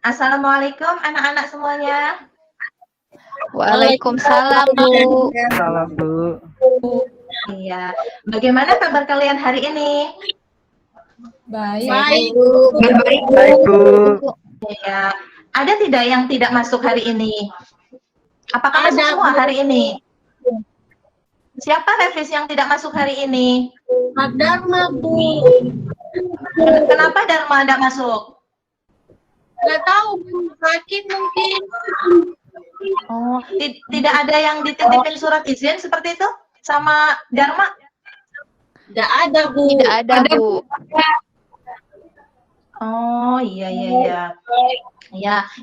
Assalamualaikum anak-anak semuanya. Waalaikumsalam, Bu. Salam, Bu. Iya, bagaimana kabar kalian hari ini? Baik, Baik, Bu. Iya, ada tidak yang tidak masuk hari ini? Apakah masuk semua hari ini? Siapa Hafiz yang tidak masuk hari ini? Pak Dharma, Bu. Kenapa Dharma tidak masuk? Nggak tahu, Bu. Sakit mungkin. Oh, tidak ada yang dititipin surat izin seperti itu sama Dharma? Nggak ada, Bu. Tidak ada, Bu. Oh, iya.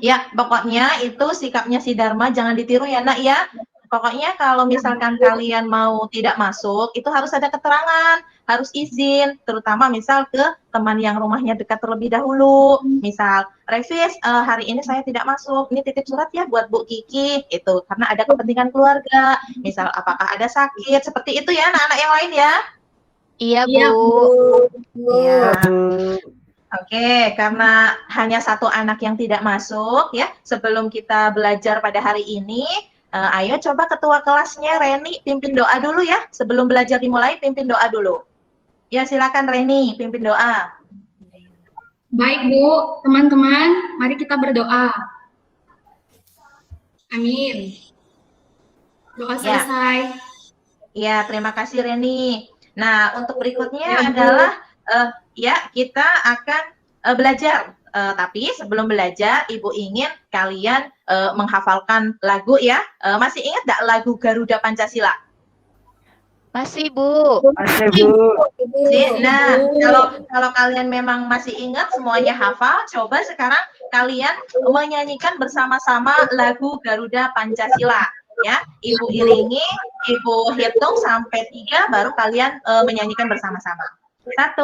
Ya, pokoknya itu sikapnya si Dharma jangan ditiru ya, Nak ya. Pokoknya kalau misalkan kalian mau tidak masuk, itu harus ada keterangan, harus izin, terutama misal ke teman yang rumahnya dekat terlebih dahulu. Misal, Revis, hari ini saya tidak masuk, ini titip surat ya buat Bu Kiki, itu karena ada kepentingan keluarga. Misal, apakah ada sakit, seperti itu ya anak-anak yang lain ya. Iya, Iya, Bu. Iya. Bu. Oke, karena hanya satu anak yang tidak masuk ya, sebelum kita belajar pada hari ini, ayo coba ketua kelasnya Reni pimpin doa dulu ya, sebelum belajar dimulai pimpin doa dulu. Ya silakan Reni pimpin doa. Baik Bu, teman-teman, mari kita berdoa. Amin. Doa selesai. Ya, terima kasih Reni. Nah, untuk berikutnya adalah ya kita akan belajar. Tapi sebelum belajar, Ibu ingin kalian menghafalkan lagu ya. Masih ingat nggak lagu Garuda Pancasila? Masih, Bu. Masih, Bu. Nah, kalau kalian memang masih ingat semuanya hafal, coba sekarang kalian menyanyikan bersama-sama lagu Garuda Pancasila. Ya, Ibu iringi, Ibu hitung sampai 3, baru kalian menyanyikan bersama-sama. 1,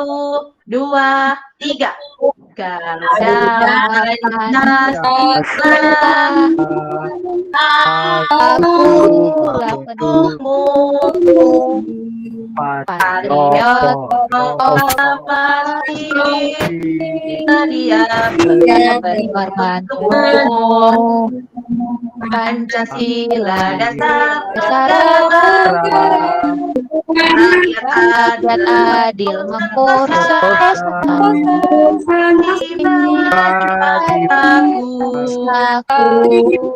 2, 3. Garuda Pancasila, Akulah pendukmu, patriot pasti, sedia berkorban untukmu. Pancasila dasar negara, rakyat adil makmur aku.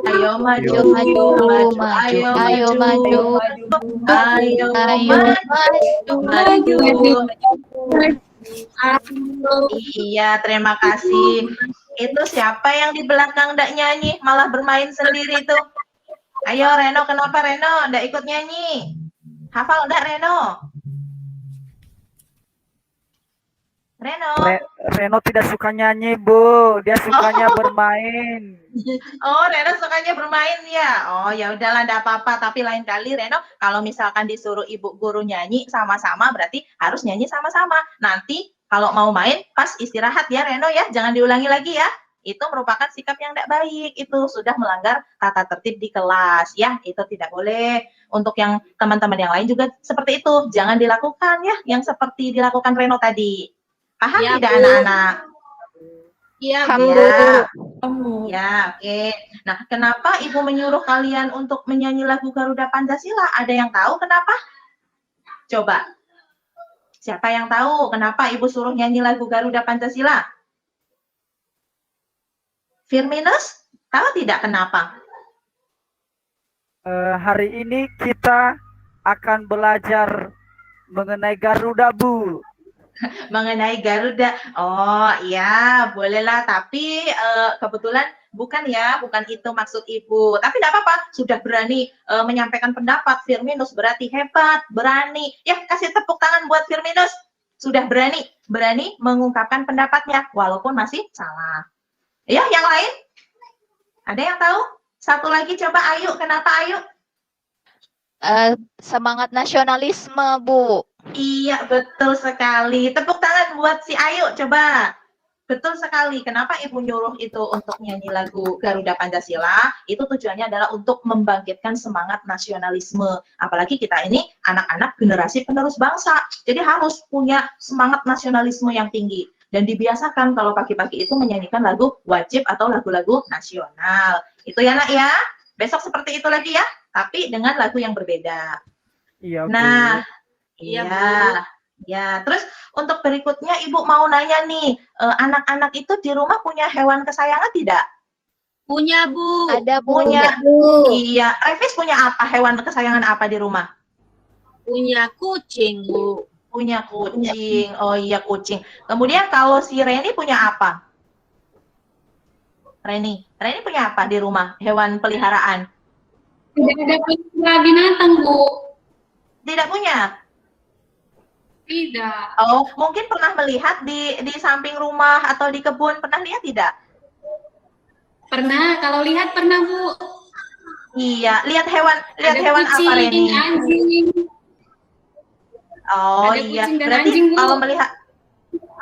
Ayo maju, ayo maju, Iya, terima kasih. Itu siapa yang di belakang ndak nyanyi, malah bermain sendiri tuh? Ayo Reno, kenapa Reno ndak ikut nyanyi? Hafal ndak Reno? Reno tidak suka nyanyi, Bu. Dia sukanya bermain. Oh, Reno sukanya bermain ya. Oh, ya udahlah, ndak apa-apa. Tapi lain kali Reno, kalau misalkan disuruh ibu guru nyanyi sama-sama, berarti harus nyanyi sama-sama. Nanti kalau mau main, pas istirahat ya Reno ya. Jangan diulangi lagi ya. Itu merupakan sikap yang tidak baik. Itu sudah melanggar tata tertib di kelas. Ya, itu tidak boleh. Untuk yang teman-teman yang lain juga seperti itu. Jangan dilakukan ya, yang seperti dilakukan Reno tadi. Paham Ya, tidak Bu. anak-anak? Iya, Paham, Bu. Bu. Ya, oke. Nah, kenapa Ibu menyuruh kalian untuk menyanyi lagu Garuda Pancasila? Ada yang tahu kenapa? Coba. Siapa yang tahu kenapa Ibu suruh nyanyi lagu Garuda Pancasila? Firminus, tahu tidak kenapa? Hari ini kita akan belajar mengenai Garuda, Bu. Mengenai Garuda. Oh, iya, bolehlah. Tapi kebetulan bukan itu maksud Ibu. Tapi tidak apa-apa, sudah berani menyampaikan pendapat. Firminus berarti hebat, berani. Ya, kasih tepuk tangan buat Firminus. Sudah berani mengungkapkan pendapatnya, walaupun masih salah. Ya, yang lain? Ada yang tahu? Satu lagi coba Ayu, kenapa Ayu? Semangat nasionalisme, Bu. Iya, betul sekali. Tepuk tangan buat si Ayu, coba. Betul sekali. Kenapa Ibu nyuruh itu untuk nyanyi lagu Garuda Pancasila? Itu tujuannya adalah untuk membangkitkan semangat nasionalisme. Apalagi kita ini anak-anak generasi penerus bangsa. Jadi harus punya semangat nasionalisme yang tinggi. dan dibiasakan kalau pagi-pagi itu menyanyikan lagu wajib atau lagu-lagu nasional. Itu ya nak ya. Besok seperti itu lagi ya, tapi dengan lagu yang berbeda. Iya, Bu. Nah, Iya, iya. Ya, terus untuk berikutnya Ibu mau nanya nih, anak-anak itu di rumah punya hewan kesayangan tidak? Punya, Bu. Ada Bu. Punya. Bu. Iya, Revis punya apa? Hewan kesayangan apa di rumah? Punya kucing, Bu. Punya kucing. Oh iya, kucing. Kemudian kalau si Reni punya apa? Reni punya apa di rumah? Hewan peliharaan? Tidak ada pelihara binatang, Bu. Tidak punya. Tidak. Oh, mungkin pernah melihat di samping rumah atau di kebun, pernah lihat tidak? Pernah, kalau lihat pernah, Bu. Iya, lihat hewan Ada apa kucing, Reni? anjing. Oh Ada iya, kucing dan berarti anjing, Bu. kalau melihat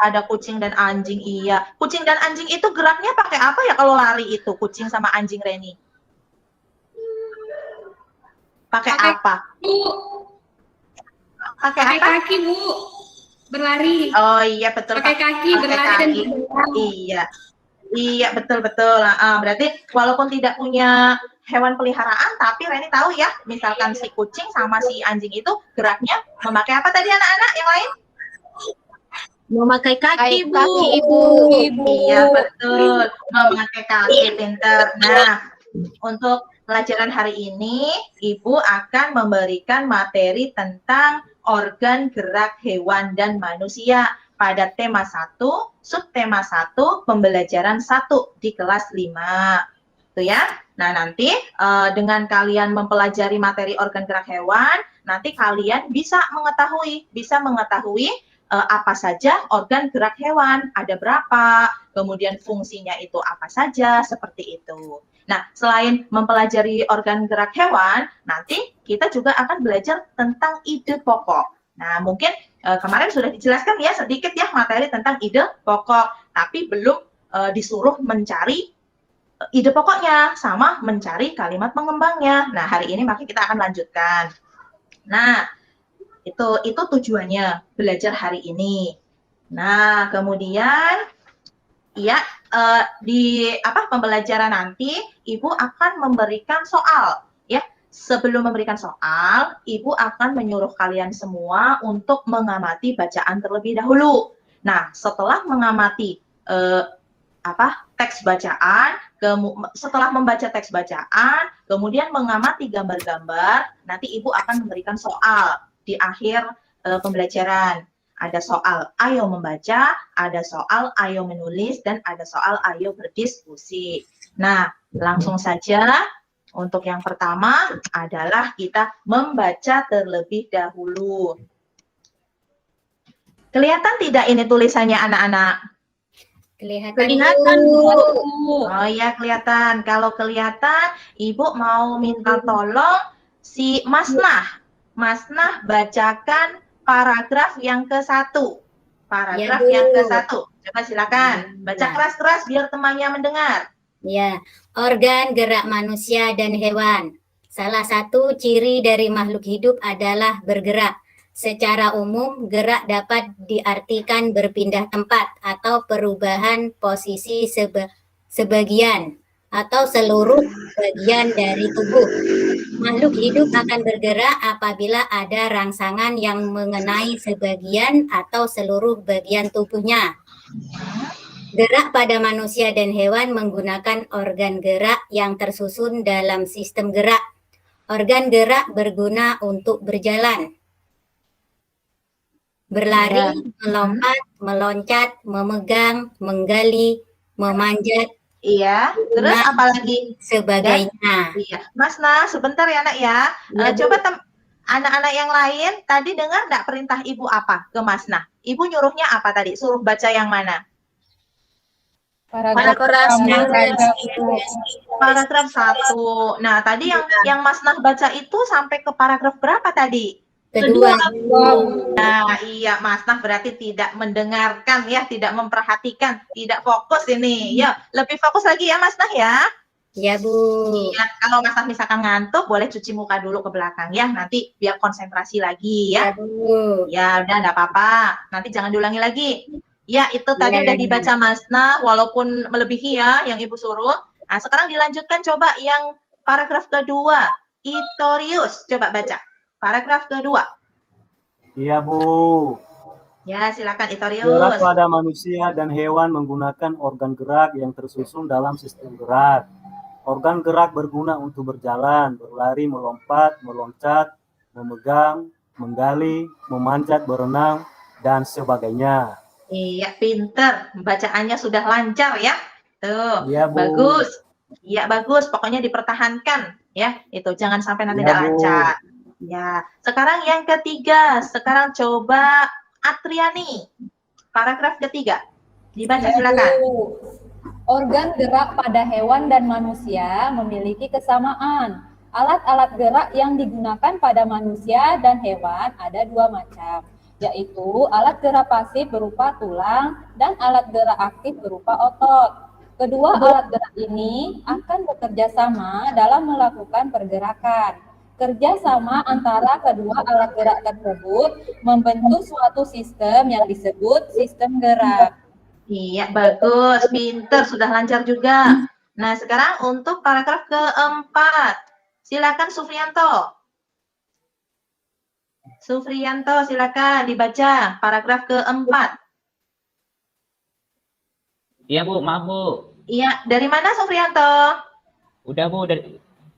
ada kucing dan anjing, iya. Kucing dan anjing itu geraknya pakai apa ya kalau lari itu, kucing sama anjing Reni? Pakai Pakai- apa? Bu, Pakai pakai apa? kaki, Bu. Berlari. Oh iya betul. Pakai kaki, pakai berlari dan kaki. berjalan. Iya. Iya betul. Berarti walaupun tidak punya hewan peliharaan, tapi Reni tahu ya, misalkan si kucing sama si anjing itu geraknya memakai apa tadi anak-anak yang lain? Memakai kaki, Bu. Kaki, Bu. Iya betul, memakai kaki, pinter. Nah, untuk pelajaran hari ini, Ibu akan memberikan materi tentang organ gerak hewan dan manusia pada tema 1, subtema 1, pembelajaran 1 di kelas 5. Tuh ya. Nah, nanti dengan kalian mempelajari materi organ gerak hewan, nanti kalian bisa mengetahui apa saja organ gerak hewan, ada berapa, kemudian fungsinya itu apa saja, seperti itu. Nah, selain mempelajari organ gerak hewan, nanti kita juga akan belajar tentang ide pokok. Nah, mungkin kemarin sudah dijelaskan ya sedikit ya materi tentang ide pokok, tapi belum disuruh mencari ide pokoknya sama mencari kalimat pengembangnya. Nah, hari ini maka kita akan lanjutkan. Nah, itu tujuannya belajar hari ini. Nah, kemudian ya di pembelajaran nanti Ibu akan memberikan soal ya. Sebelum memberikan soal, Ibu akan menyuruh kalian semua untuk mengamati bacaan terlebih dahulu. Nah, setelah mengamati teks bacaan, setelah membaca teks bacaan, kemudian mengamati gambar-gambar, nanti Ibu akan memberikan soal di akhir pembelajaran. Ada soal ayo membaca, ada soal ayo menulis, dan ada soal ayo berdiskusi. Nah, langsung saja untuk yang pertama adalah kita membaca terlebih dahulu. Kelihatan tidak ini tulisannya anak-anak? Kelihatan, Bu. Oh iya kelihatan. Kalau kelihatan, Ibu mau minta tolong si Masnah. Masnah bacakan paragraf yang ke-1. Paragraf Ya, Bu. yang ke-1. Coba silakan. Baca Ya. keras-keras biar temannya mendengar. Ya, organ gerak manusia dan hewan. Salah satu ciri dari makhluk hidup adalah bergerak. Secara umum, gerak dapat diartikan berpindah tempat atau perubahan posisi sebagian atau seluruh bagian dari tubuh. Makhluk hidup akan bergerak apabila ada rangsangan yang mengenai sebagian atau seluruh bagian tubuhnya. Gerak pada manusia dan hewan menggunakan organ gerak yang tersusun dalam sistem gerak. Organ gerak berguna untuk berjalan, berlari, melompat, meloncat, memegang, menggali, memanjat, Iya. Terus Nah. apa lagi? sebagainya. Iya. Masnah, sebentar ya nak ya. Coba anak-anak yang lain tadi dengar nggak perintah Ibu apa ke Masnah? Ibu nyuruhnya apa tadi? Suruh baca yang mana? Paragraf Paragraf 1. Nah, tadi yang Masnah baca itu sampai ke paragraf berapa tadi? Kedua, Nah, iya, Masnah berarti tidak mendengarkan ya, tidak memperhatikan, tidak fokus ini. Ya, lebih fokus lagi ya Masnah ya. ya Bu. Iya, kalau Masnah misalkan ngantuk, boleh cuci muka dulu ke belakang ya, nanti biar konsentrasi lagi ya. Ya Bu. Ya, udah enggak apa-apa. Nanti jangan diulangi lagi. Ya, itu tadi Iya. udah dibaca Masna, walaupun melebihi ya yang Ibu suruh. Nah, sekarang dilanjutkan coba yang paragraf kedua. Itorius, coba baca. Paragraf kedua. Iya, Bu. Ya, silakan Gerak Itorius. pada manusia dan hewan menggunakan organ gerak yang tersusun dalam sistem gerak. Organ gerak berguna untuk berjalan, berlari, melompat, meloncat, memegang, menggali, memanjat, berenang, dan sebagainya. Iya, pinter. Bacaannya sudah lancar ya. Tuh, Iya, Bu. bagus. Iya, bagus. Pokoknya dipertahankan ya. Itu jangan sampai nanti Iya, tidak Bu. lancar. Ya, sekarang yang ketiga. Sekarang coba Atriani. Paragraf ketiga. Dibaca silakan. Organ gerak pada hewan dan manusia memiliki kesamaan. Alat-alat gerak yang digunakan pada manusia dan hewan ada dua macam, yaitu alat gerak pasif berupa tulang dan alat gerak aktif berupa otot. Kedua alat gerak ini akan bekerja sama dalam melakukan pergerakan. Kerjasama antara kedua alat gerak tersebut membentuk suatu sistem yang disebut sistem gerak. Iya, bagus. Pinter, sudah lancar juga. Nah, sekarang untuk paragraf keempat. Silakan Sufrianto. Sufrianto, silakan dibaca paragraf keempat. Iya Bu, maaf Bu. Iya, dari mana Sufrianto? Udah Bu,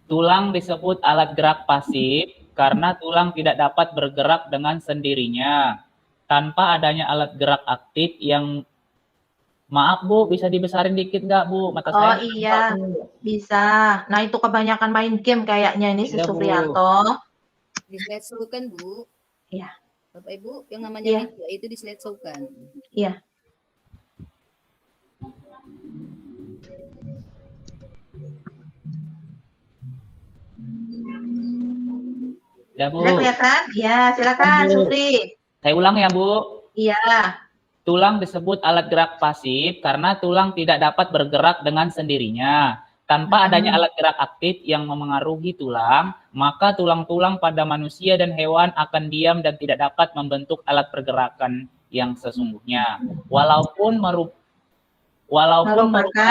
tulang disebut alat gerak pasif karena tulang tidak dapat bergerak dengan sendirinya tanpa adanya alat gerak aktif yang, maaf Bu, bisa dibesarin dikit nggak Bu? Mata Oh saya. iya, bisa. Nah, itu kebanyakan main game kayaknya ini si Iya, Bu. Sufrianto. Di slide show kan Bu? Iya. Bapak Ibu, yang namanya Iya. media itu di slide show kan? Iya. Ya Bu, Sudah kelihatan? Ya, silakan Bu. Sufri. saya ulang ya Bu. Iya. Tulang disebut alat gerak pasif karena tulang tidak dapat bergerak dengan sendirinya. Tanpa adanya alat gerak aktif yang memengaruhi tulang, maka tulang-tulang pada manusia dan hewan akan diam dan tidak dapat membentuk alat pergerakan yang sesungguhnya. Walaupun merupakan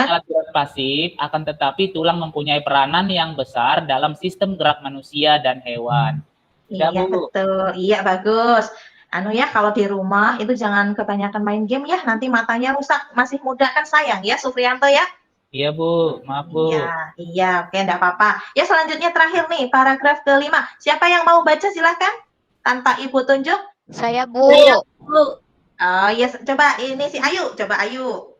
alat gerak pasif, akan tetapi tulang mempunyai peranan yang besar dalam sistem gerak manusia dan hewan. Iya, Ya, Bu. betul. Iya, bagus. Anu ya, kalau di rumah itu jangan kebanyakan main game ya, nanti matanya rusak. Masih muda kan sayang ya, Sufrianto ya? Iya Bu, maaf Bu. Iya, iya, oke, enggak apa-apa. Ya, selanjutnya terakhir nih, paragraf kelima. Siapa yang mau baca silahkan? Tanpa Ibu tunjuk. Saya Bu. Oh, yes, coba ini si Ayu, coba Ayu.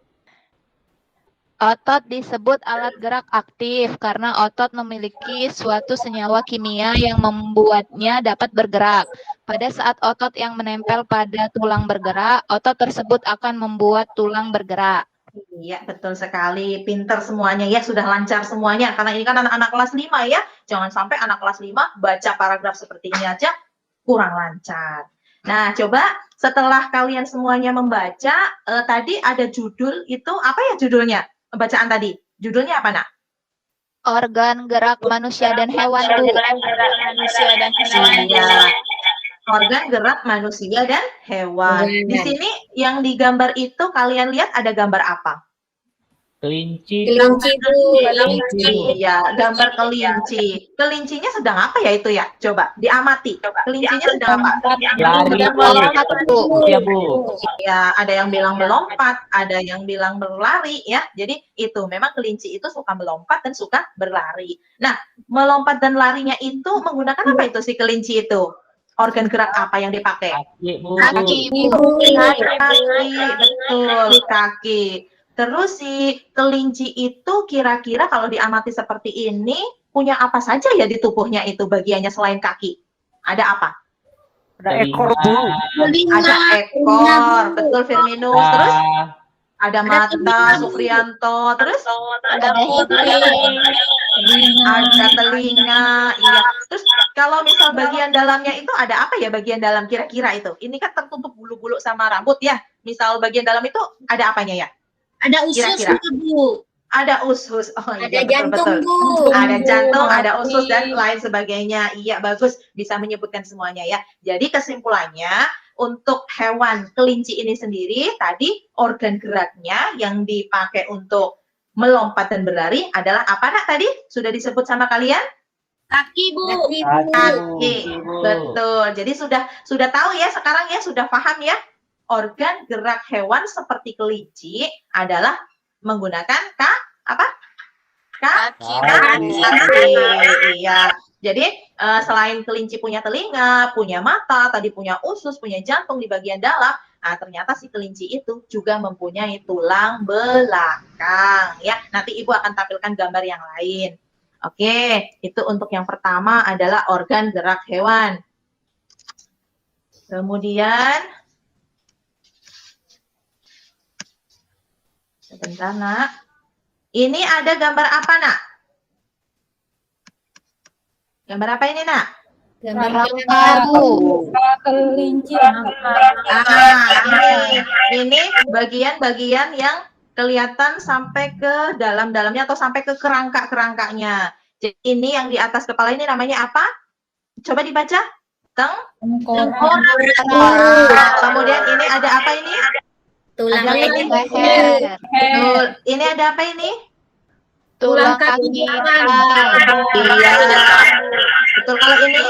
Otot disebut alat gerak aktif karena otot memiliki suatu senyawa kimia yang membuatnya dapat bergerak. Pada saat otot yang menempel pada tulang bergerak, otot tersebut akan membuat tulang bergerak. Iya, betul sekali. Pinter semuanya ya, sudah lancar semuanya. Karena ini kan anak-anak kelas 5 ya. Jangan sampai anak kelas 5 baca paragraf seperti ini aja kurang lancar. Nah, coba setelah kalian semuanya membaca, tadi ada judul itu, apa ya judulnya? Bacaan tadi. Judulnya apa, Nak? Organ gerak manusia dan hewan Bu. Iya. Organ gerak manusia dan hewan. Di sini yang digambar itu kalian lihat ada gambar apa? Kelinci. Kelinci Bu. Iya, gambar kelinci. Kelincinya sedang apa ya itu ya? Coba diamati. Kelincinya sedang apa? Lari Dan Bu. melompat Bu. Iya Bu. Ya, ada yang bilang melompat, ada yang bilang berlari ya. Jadi itu memang kelinci itu suka melompat dan suka berlari. Nah, melompat dan larinya itu menggunakan apa itu si kelinci itu? Organ gerak apa yang dipakai? Kaki Bu. Kaki Bu. Kaki, betul, kaki. Terus si kelinci itu kira-kira kalau diamati seperti ini punya apa saja ya di tubuhnya itu bagiannya selain kaki? Ada apa? Ada ekor Bu. Ada ekor, betul Firminus. Terus ada mata, Sufrianto. Terus Ada hidung. ada telinga. Iya. Terus kalau misal bagian dalamnya itu ada apa ya bagian dalam kira-kira itu? Ini kan tertutup bulu-bulu sama rambut ya. Misal bagian dalam itu ada apanya ya? Ada usus Kira-kira. Bu. Ada usus. Oh Ada iya, jantung betul-betul. Bu. Ada jantung, ada usus dan lain sebagainya. Iya, bagus bisa menyebutkan semuanya ya. Jadi kesimpulannya untuk hewan kelinci ini sendiri, tadi organ geraknya yang dipakai untuk melompat dan berlari adalah apa nak tadi? Sudah disebut sama kalian? Kaki, Bu. Kaki. Betul. Jadi sudah tahu ya sekarang ya, sudah paham ya? Organ gerak hewan seperti kelinci adalah menggunakan kaki. Iya. Jadi selain kelinci punya telinga, punya mata, tadi punya usus, punya jantung di bagian dalam, nah ternyata si kelinci itu juga mempunyai tulang belakang. Ya, nanti Ibu akan tampilkan gambar yang lain. Oke, itu untuk yang pertama adalah organ gerak hewan. Kemudian, sebentar nak. Ini ada gambar apa nak? Gambar apa ini nak? Gambar kelinci. Ini bagian-bagian yang kelihatan sampai ke dalam-dalamnya atau sampai ke kerangka-kerangkanya. Jadi ini yang di atas kepala ini namanya apa? Coba dibaca. Tengkorak. Kemudian ini ada apa ini? Tulang Ada leher. Leher. Betul. Ini ada apa ini? Tulang kaki. Iya. Betul. Kalau ini?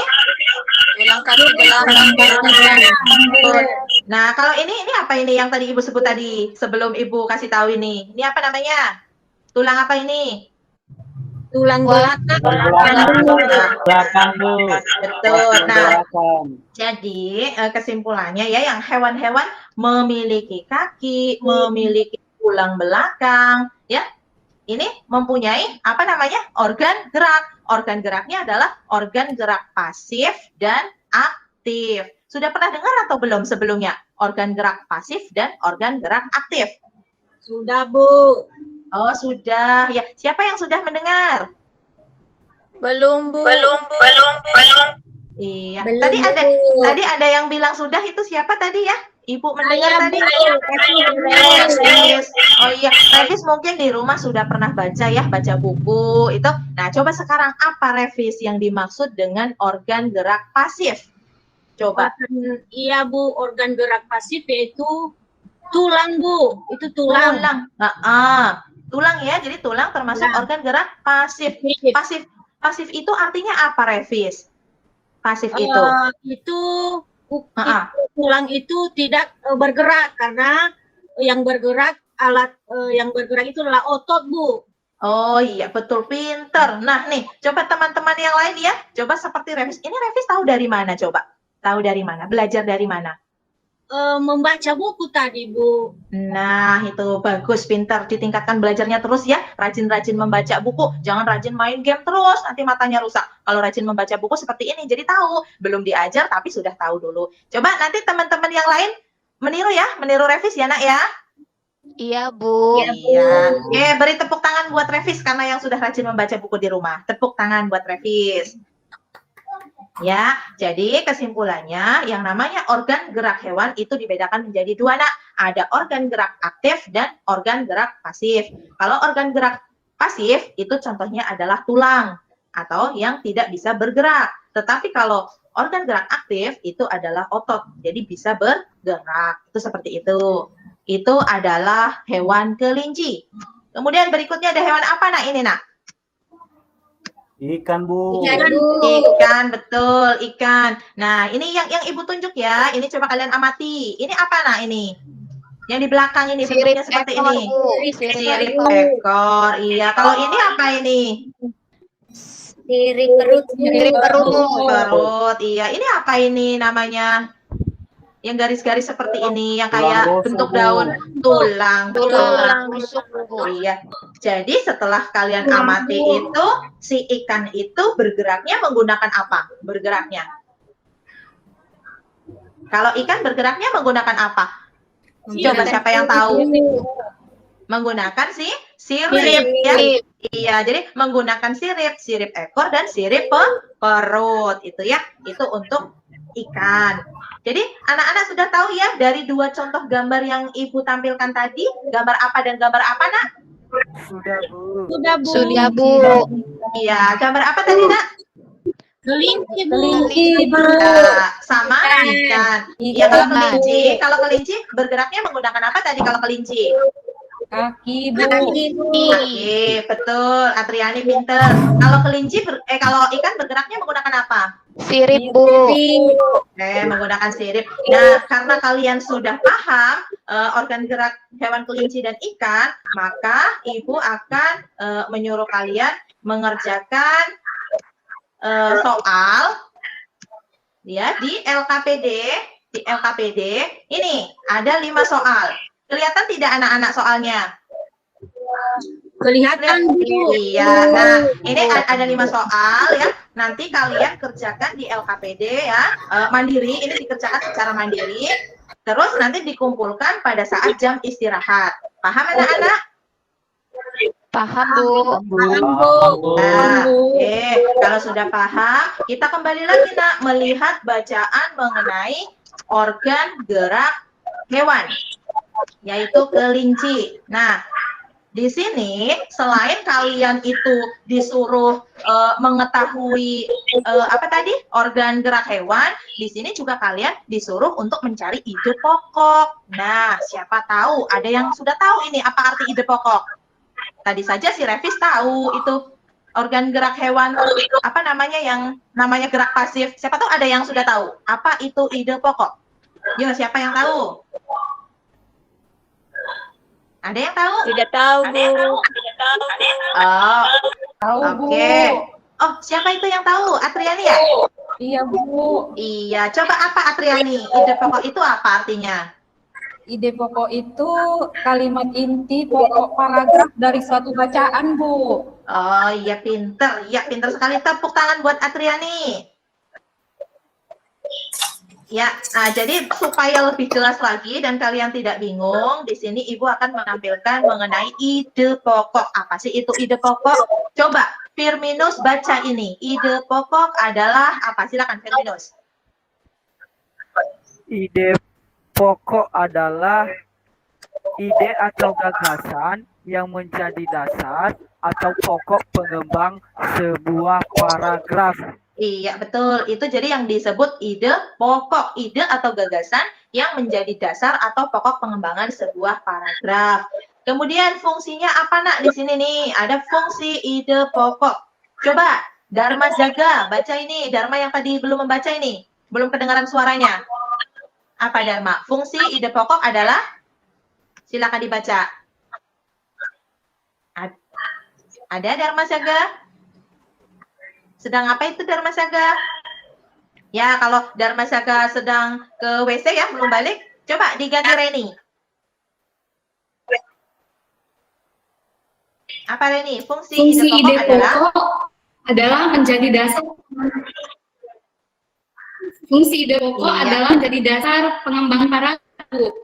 Tulang kaki belakang. Betul. Nah, kalau ini apa ini yang tadi Ibu sebut tadi sebelum Ibu kasih tahu ini? Ini apa namanya? Tulang apa ini? tulang belakang. Belakang, Bu. Betul. Nah, Belakang. jadi kesimpulannya ya, yang hewan-hewan memiliki kaki, memiliki tulang belakang, ya. Ini mempunyai apa namanya? Organ gerak. Organ geraknya adalah organ gerak pasif dan aktif. Sudah pernah dengar atau belum sebelumnya? Organ gerak pasif dan organ gerak aktif. Sudah, Bu. Oh, sudah. Ya, siapa yang sudah mendengar? Belum, Bu. Iya. Belum, Tadi ada yang bilang sudah, itu siapa tadi ya? Ibu mendengar tadi? Revis. Revis. Oh iya, Revis mungkin di rumah sudah pernah baca ya, baca buku itu. Nah, coba sekarang apa Revis yang dimaksud dengan organ gerak pasif? Coba. Iya, Bu, organ gerak pasif yaitu tulang, Bu. Itu tulang. Tulang ya, jadi tulang termasuk organ gerak pasif. Pasif itu artinya apa, Revis? Pasif itu? Itu tulang itu tidak bergerak karena yang bergerak itu adalah otot, Bu. Oh iya, betul, pinter. Nah nih, coba teman-teman yang lain ya, coba seperti Revis. Ini Revis tahu dari mana coba? Tahu dari mana? Belajar dari mana? Membaca buku tadi, Bu. Nah, itu bagus, pintar. Ditingkatkan belajarnya terus ya. Rajin-rajin membaca buku. Jangan rajin main game terus, nanti matanya rusak. Kalau rajin membaca buku seperti ini, jadi tahu. Belum diajar, tapi sudah tahu dulu. Coba nanti teman-teman yang lain meniru ya, meniru Revis ya nak ya. Iya, Bu. Iya. Oke, beri tepuk tangan buat Revis karena yang sudah rajin membaca buku di rumah. Tepuk tangan buat Revis. Ya, jadi kesimpulannya yang namanya organ gerak hewan itu dibedakan menjadi dua nak. Ada organ gerak aktif dan organ gerak pasif. Kalau organ gerak pasif itu contohnya adalah tulang atau yang tidak bisa bergerak. Tetapi kalau organ gerak aktif itu adalah otot, jadi bisa bergerak. Itu seperti itu. Itu adalah hewan kelinci. Kemudian berikutnya ada hewan apa nak ini nak? Ikan, Bu. Ikan, betul, ikan. Nah, ini yang Ibu tunjuk ya. Ini coba kalian amati. Ini apa nah ini? Yang di belakang ini bentuknya seperti ini. Sirip ekor. Iya, kalau ini apa ini? Sirip perut. Perut. Iya, ini apa ini namanya? Yang garis-garis seperti ini, yang kayak bentuk daun, tulang rusuk. Oh iya. Jadi setelah kalian amati itu, si ikan itu bergeraknya menggunakan apa? Bergeraknya. Kalau ikan bergeraknya menggunakan apa? Coba siapa yang tahu? Menggunakan sirip ya. Iya, jadi menggunakan sirip ekor dan sirip perut itu ya. Itu untuk ikan. Jadi anak-anak sudah tahu ya dari dua contoh gambar yang Ibu tampilkan tadi, gambar apa dan gambar apa nak? Sudah, Bu. Sudah, Bu. Sudah, Bu. Iya, gambar apa tadi nak? Kelinci, Bu. Kelinci, Bu. Nah, sama ikan. Iya, Ikan, kalau kelinci bergeraknya menggunakan apa tadi kalau kelinci? Kaki, Bu. Oke, betul. Atriani pinter. Kalau kalau ikan bergeraknya menggunakan apa? Sirip, Bu. Menggunakan sirip. Nah, karena kalian sudah paham organ gerak hewan kelinci dan ikan, maka Ibu akan menyuruh kalian mengerjakan soal ya di LKPD. Di LKPD ini ada 5 soal. Kelihatan tidak anak-anak soalnya? Kelihatan, Bu. Iya, nah ini ada 5 soal ya. Nanti kalian kerjakan di LKPD ya, mandiri. Ini dikerjakan secara mandiri. Terus nanti dikumpulkan pada saat jam istirahat. Paham anak-anak? Paham, Bu. Nah, kalau sudah paham, kita kembali lagi nak melihat bacaan mengenai organ gerak hewan, yaitu kelinci. Nah, di sini selain kalian itu disuruh mengetahui organ gerak hewan, di sini juga kalian disuruh untuk mencari ide pokok. Nah, siapa tahu ada yang sudah tahu ini apa arti ide pokok? Tadi saja si Revis tahu itu organ gerak hewan yang namanya gerak pasif. Siapa tahu ada yang sudah tahu apa itu ide pokok? Yo, siapa yang tahu? Ada yang tahu? Tidak tahu, Bu. Oh, Tahu, Bu. oke. Oh, siapa itu yang tahu? Atriani ya? Iya, Bu. Iya, coba apa Atriani? Ide pokok itu apa artinya? Ide pokok itu kalimat inti pokok paragraf dari suatu bacaan, Bu. Oh, iya pinter. Iya, pinter sekali. Tepuk tangan buat Atriani. Ya, jadi supaya lebih jelas lagi dan kalian tidak bingung, di sini Ibu akan menampilkan mengenai ide pokok. Apa sih itu ide pokok? Coba Firminus baca ini. Ide pokok adalah apa? Silakan Firminus. Ide pokok adalah ide atau gagasan yang menjadi dasar atau pokok pengembang sebuah paragraf. Iya, betul. Itu jadi yang disebut ide pokok, ide atau gagasan yang menjadi dasar atau pokok pengembangan sebuah paragraf. Kemudian fungsinya apa nak di sini nih? Ada fungsi ide pokok. Coba Dharma Jaga, baca ini. Dharma yang tadi belum membaca ini, belum kedengaran suaranya. Apa Dharma? Fungsi ide pokok adalah, silakan dibaca. Ada Dharma Jaga? Sedang apa itu Dharma Saga? Ya, kalau Dharma Saga sedang ke WC ya, belum balik, coba diganti Reni. Apa Reni? Fungsi ide pokok adalah menjadi dasar. Fungsi ide pokok adalah menjadi dasar pengembangan paragraf.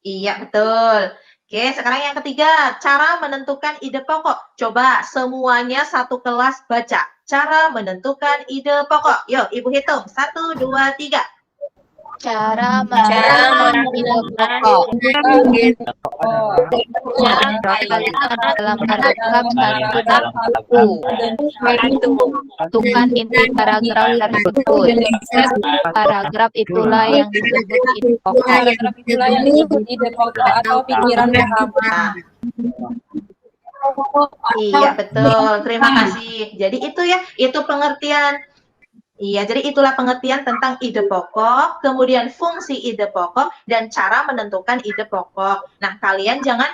Iya, betul. Oke, sekarang yang ketiga, cara menentukan ide pokok. Coba semuanya satu kelas baca. Cara menentukan ide pokok. Yuk, Ibu hitung. 1, 2, 3. Cara menentukan ide pokok. Dalam paragraf 1 tentukan inti paragraf tersebut. Paragraf itulah yang disebut ide pokok. Paragraf itulah yang disebut ide pokok atau pikiran pertama. Iya, betul. Terima kasih. Jadi itu ya, itu pengertian. Iya, jadi itulah pengertian tentang ide pokok, kemudian fungsi ide pokok, dan cara menentukan ide pokok. Nah, kalian jangan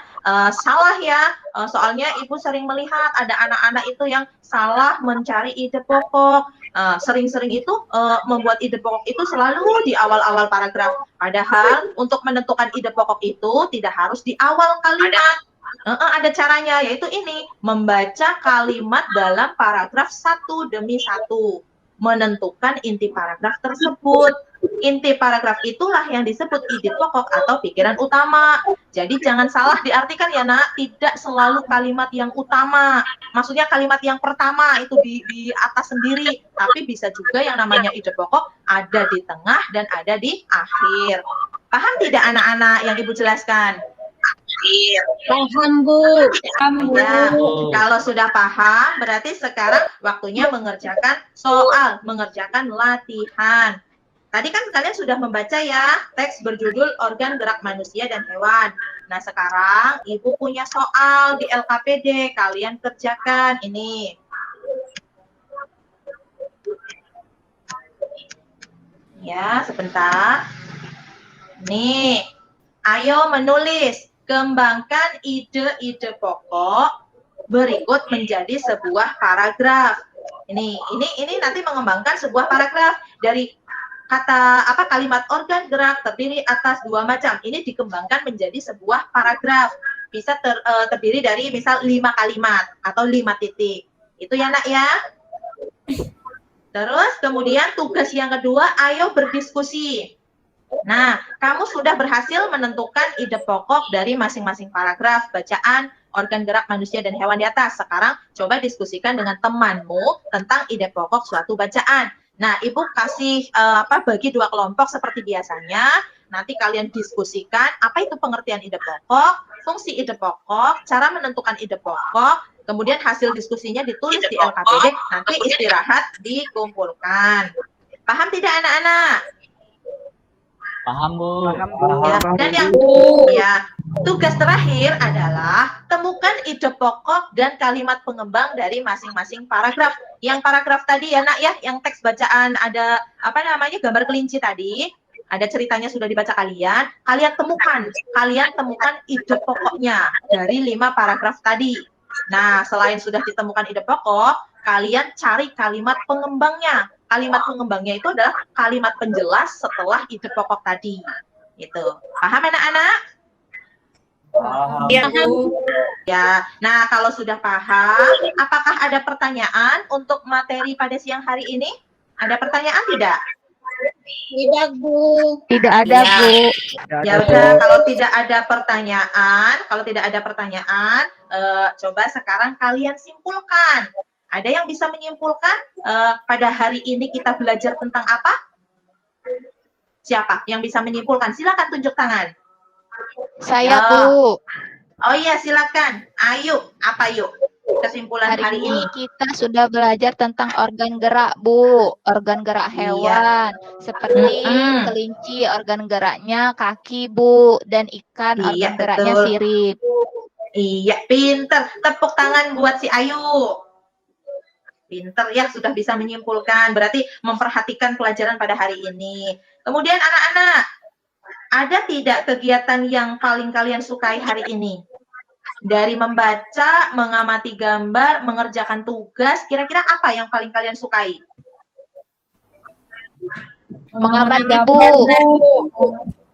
salah ya, soalnya Ibu sering melihat ada anak-anak itu yang salah mencari ide pokok. Sering-sering itu membuat ide pokok itu selalu di awal-awal paragraf. Padahal untuk menentukan ide pokok itu tidak harus di awal kalimat. Ada caranya, yaitu ini, membaca kalimat dalam paragraf satu demi satu. Menentukan inti paragraf tersebut. Inti paragraf itulah yang disebut ide pokok atau pikiran utama. Jadi jangan salah diartikan ya nak, tidak selalu kalimat yang utama. Maksudnya kalimat yang pertama itu di atas sendiri, tapi bisa juga yang namanya ide pokok ada di tengah dan ada di akhir. Paham tidak anak-anak yang Ibu jelaskan? Paham, Bu. Ya, kalau sudah paham, berarti sekarang waktunya mengerjakan soal, mengerjakan latihan. Tadi kan kalian sudah membaca ya, teks berjudul organ gerak manusia dan hewan. Nah, sekarang Ibu punya soal di LKPD, kalian kerjakan ini. Ya, sebentar. Nih, ayo menulis. Kembangkan ide-ide pokok berikut menjadi sebuah paragraf. Ini nanti mengembangkan sebuah paragraf dari kata kalimat organ gerak terdiri atas dua macam. Ini dikembangkan menjadi sebuah paragraf. Bisa terdiri dari misal 5 kalimat atau 5 titik. Itu ya, Nak ya. Terus kemudian tugas yang kedua, ayo berdiskusi. Nah, kamu sudah berhasil menentukan ide pokok dari masing-masing paragraf bacaan organ gerak manusia dan hewan di atas. Sekarang coba diskusikan dengan temanmu tentang ide pokok suatu bacaan. Nah, Ibu kasih bagi 2 kelompok seperti biasanya. Nanti kalian diskusikan apa itu pengertian ide pokok, fungsi ide pokok, cara menentukan ide pokok, kemudian hasil diskusinya ditulis di LKPD, nanti istirahat dikumpulkan. Paham tidak anak-anak? Paham, Bu. Ya, dan yang tugas terakhir adalah temukan ide pokok dan kalimat pengembang dari masing-masing paragraf. Yang paragraf tadi ya, Nak ya, yang teks bacaan ada gambar kelinci tadi, ada ceritanya sudah dibaca kalian. Kalian temukan ide pokoknya dari 5 paragraf tadi. Nah, selain sudah ditemukan ide pokok, kalian cari kalimat pengembangnya. Kalimat pengembangnya itu adalah kalimat penjelas setelah ide pokok tadi. Gitu. Paham anak-anak? Paham. Ya. Nah, kalau sudah paham, apakah ada pertanyaan untuk materi pada siang hari ini? Ada pertanyaan tidak? Tidak, Bu. Tidak ada, Ya. Bu. Ya udah, kalau tidak ada pertanyaan, coba sekarang kalian simpulkan. Ada yang bisa menyimpulkan pada hari ini kita belajar tentang apa? Siapa yang bisa menyimpulkan? Silakan tunjuk tangan. Saya, Bu. Oh iya, silakan. Ayo, apa yuk? Kesimpulan hari ini. Kita sudah belajar tentang organ gerak, Bu. Organ gerak hewan. Seperti kelinci, organ geraknya kaki, Bu. Dan ikan, organ geraknya betul. sirip. Iya, pinter. Tepuk tangan buat si Ayu. Pinter ya, sudah bisa menyimpulkan. Berarti memperhatikan pelajaran pada hari ini. Kemudian anak-anak, ada tidak kegiatan yang paling kalian sukai hari ini? Dari membaca, mengamati gambar, mengerjakan tugas, kira-kira apa yang paling kalian sukai? Mengamati, Bu.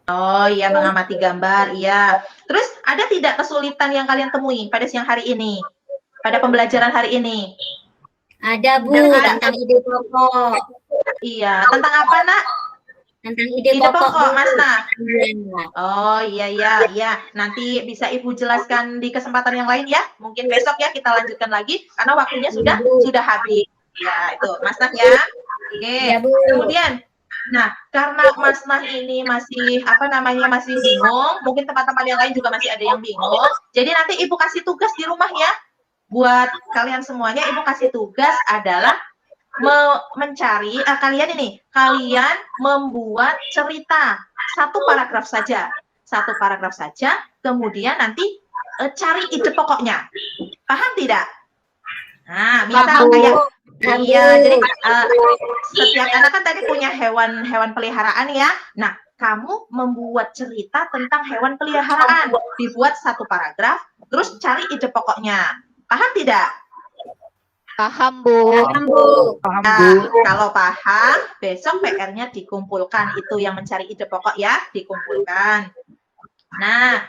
Oh iya, mengamati gambar, iya. Terus ada tidak kesulitan yang kalian temui pada siang hari ini? Pada pembelajaran hari ini? Ada, Bu, tentang ide pokok. Iya, tentang apa, Nak? Tentang ide pokok, Mas Nah. Oh iya. Nanti bisa Ibu jelaskan di kesempatan yang lain ya. Mungkin besok ya kita lanjutkan lagi karena waktunya sudah habis. Ya, itu Mas Nah ya. Oke. Ya, Bu. Kemudian karena Mas Nah ini masih masih bingung, mungkin teman-teman yang lain juga masih ada yang bingung. Jadi nanti Ibu kasih tugas di rumah ya. Buat kalian semuanya, Ibu kasih tugas adalah mencari kalian membuat cerita 1 paragraf saja. 1 paragraf saja, kemudian nanti cari ide pokoknya. Paham tidak? Nah, misal jadi setiap anak kan tadi punya hewan peliharaan ya. Nah, kamu membuat cerita tentang hewan peliharaan, dibuat 1 paragraf, terus cari ide pokoknya. Paham tidak? Paham, Bu. Kalau paham, besok PR-nya dikumpulkan. Itu yang mencari ide pokok ya, dikumpulkan. Nah,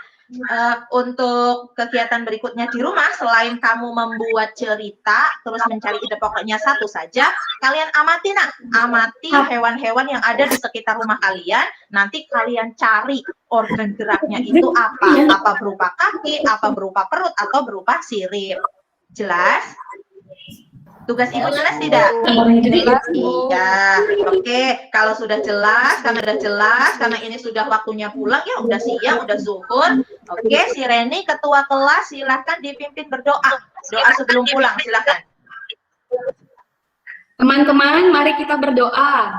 untuk kegiatan berikutnya di rumah, selain kamu membuat cerita, terus mencari ide pokoknya 1 saja, kalian amati hewan-hewan yang ada di sekitar rumah kalian. Nanti kalian cari organ geraknya itu apa berupa kaki, apa berupa perut, atau berupa sirip. Jelas? Tugas Ibu jelas tidak? Jelas, Bu. Iya, oke. Kalau sudah jelas, karena ini sudah waktunya pulang ya, udah siang, udah zuhur. Oke, si Reni ketua kelas silahkan dipimpin berdoa. Doa sebelum pulang, silahkan. Teman-teman, mari kita berdoa.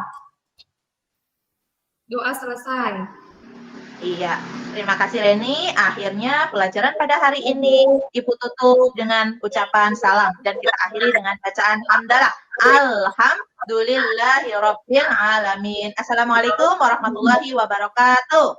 Doa selesai. Iya, terima kasih Reni. Akhirnya pelajaran pada hari ini Ibu tutup dengan ucapan salam dan kita akhiri dengan bacaan hamdalah. Alhamdulillahirabbil alamin. Assalamualaikum warahmatullahi wabarakatuh.